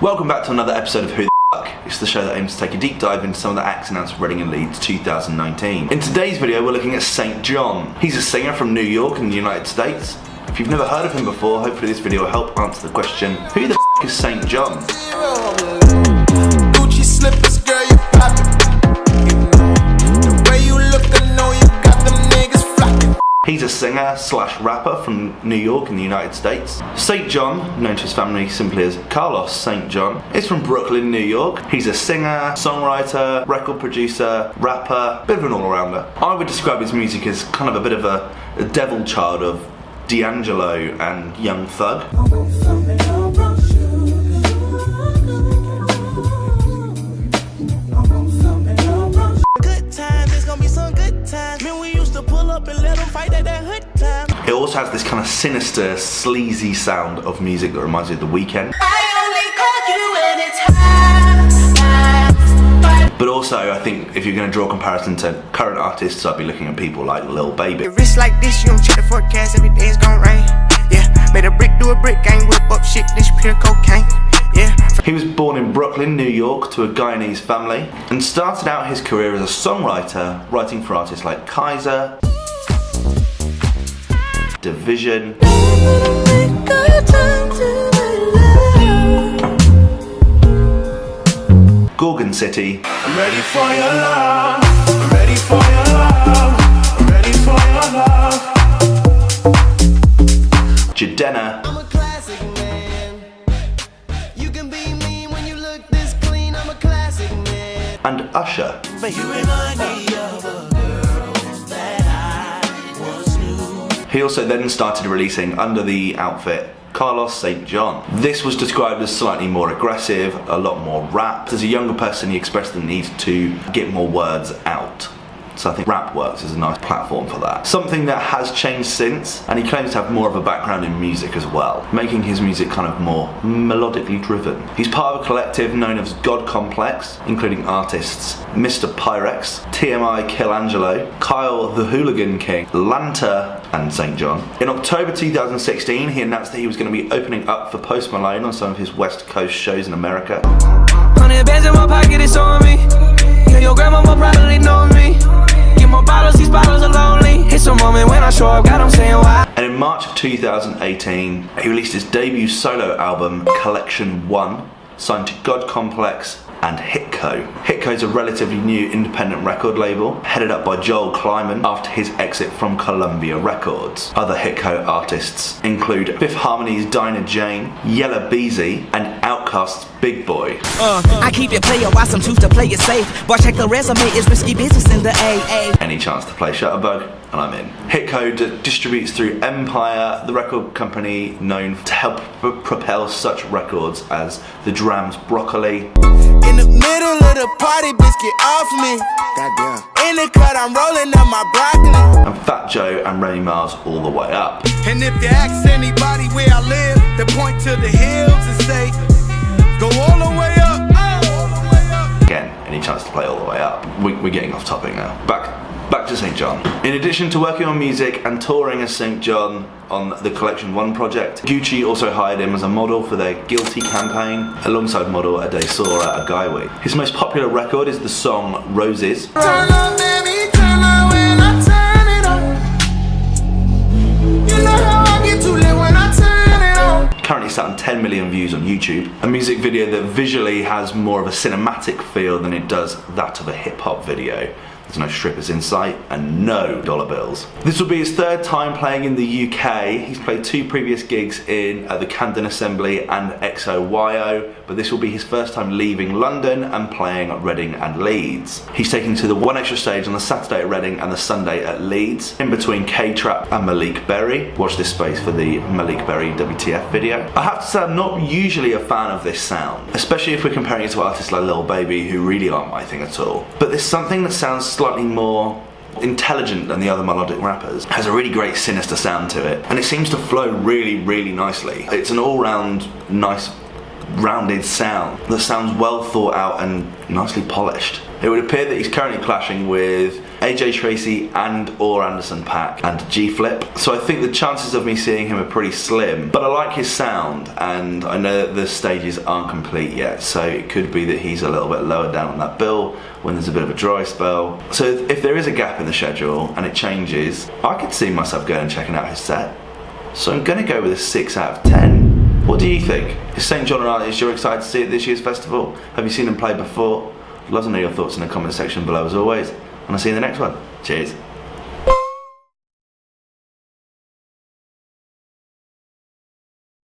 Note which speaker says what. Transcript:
Speaker 1: Welcome back to another episode of Who the Fuck. It's the show that aims to take a deep dive into some of the acts announced for Reading and Leeds 2019. In today's video we're looking at Saint John. He's a singer from New York in the United States. If you've never heard of him before, hopefully this video will help answer the question, who the f*** is Saint John? Gucci slippers, girl, you poppin'. The way you look, I know you got them niggas flockin'. He's a singer slash rapper from New York in the United States. Saint John, known to his family simply as Carlos Saint John, is from Brooklyn, New York. He's a singer, songwriter, record producer, rapper, bit of an all-rounder. I would describe his music as kind of a bit of a devil child of D'Angelo and Young Thug. It also has this kind of sinister, sleazy sound of music that reminds me of The Weeknd. But also, I think if you're going to draw a comparison to current artists, I'd be looking at people like Lil Baby.
Speaker 2: Wrist like this, you don't check the forecast, every day it's gonna rain. Yeah, made a brick do a brick, ain't whip up shit, this pure cocaine. Yeah.
Speaker 1: He was born in Brooklyn, New York, to a Guyanese family, and started out his career as a songwriter, writing for artists like Kaiser, Division, Gorgon City,
Speaker 3: I'm ready for your love, I'm ready for your love, I'm ready for your love.
Speaker 1: Jadena,
Speaker 2: I'm a classic man. You can be mean when you look this clean, I'm a classic man.
Speaker 1: and Usher.
Speaker 3: You remind me of a girl that I once knew.
Speaker 1: He also then started releasing under the outfit Carlos Saint John. This was described as slightly more aggressive, a lot more rap. As a younger person, he expressed the need to get more words out. So I think rap works as a nice platform for that. Something that has changed since, and he claims to have more of a background in music as well, making his music kind of more melodically driven. He's part of a collective known as God Complex, including artists Mr. Pyrex, TMI Killangelo, Kyle the Hooligan King, Lanta, and Saint John. In October 2016, he announced that he was going to be opening up for Post Malone on some of his West Coast shows in America.
Speaker 2: 100 bands in my pocket, it's on me. Yeah, your grandma probably knows me. Get more bottles, these bottles are lonely. It's a moment when I show up, God, I'm saying why.
Speaker 1: And in March of 2018, he released his debut solo album, Collection 1, signed to God Complex and Hitco. Hitco is a relatively new independent record label, headed up by Joel Kleiman after his exit from Columbia Records. Other Hitco artists include Fifth Harmony's Dinah Jane, Yella Beezy, and Outkast's Big Boy.
Speaker 4: I keep it player, why some choose to play it safe. Boy, check the resume, it's risky business in the AA.
Speaker 1: Any chance to play Shutterbug? And I'm in. Hitco distributes through Empire, the record company known to help propel such records as The Drams' Broccoli.
Speaker 2: In the middle of the party, bitch, get off me. Goddamn. In the cut, I'm rolling up my broccoli.
Speaker 1: And Fat Joe and Remy Ma's All the Way Up.
Speaker 2: And if you ask anybody where I live, they point to the hills and say, go all the way up.
Speaker 1: Again, any chance to play All the Way Up? We're getting off topic now. Back to Saint John. In addition to working on music and touring as Saint John on the Collection 1 project, Gucci also hired him as a model for their Guilty campaign, alongside model Adesora Agaiwi. His most popular record is the song Roses.
Speaker 2: Turn on, baby, turn on when I turn it on. You know how I get too lit when I turn it on.
Speaker 1: Currently sat on 10 million views on YouTube. A music video that visually has more of a cinematic feel than it does that of a hip-hop video. There's no strippers in sight and no dollar bills. This will be his third time playing in the UK. He's played 2 previous gigs in the Camden Assembly and XOYO, but this will be his first time leaving London and playing at Reading and Leeds. He's taking to the One Extra stage on the Saturday at Reading and the Sunday at Leeds, in between K-Trap and Malik Berry. Watch this space for the Malik Berry WTF video. I have to say I'm not usually a fan of this sound, especially if we're comparing it to artists like Lil Baby, who really aren't my thing at all. But there's something that sounds slightly more intelligent than the other melodic rappers. It has a really great sinister sound to it, and it seems to flow really, really nicely. It's an all-round nice rounded sound that sounds well thought out and nicely polished. It would appear that he's currently clashing with AJ Tracey and/or Anderson .Paak and G-Flip. So I think the chances of me seeing him are pretty slim, but I like his sound and I know that the stages aren't complete yet, so it could be that he's a little bit lower down on that bill when there's a bit of a dry spell. So if there is a gap in the schedule and it changes, I could see myself going and checking out his set. So I'm going to go with a 6 out of 10. What do you think? Is St John an artist you're excited to see at this year's festival? Have you seen him play before? I'd love to know your thoughts in the comment section below as always, and I'll see you in the next one. Cheers.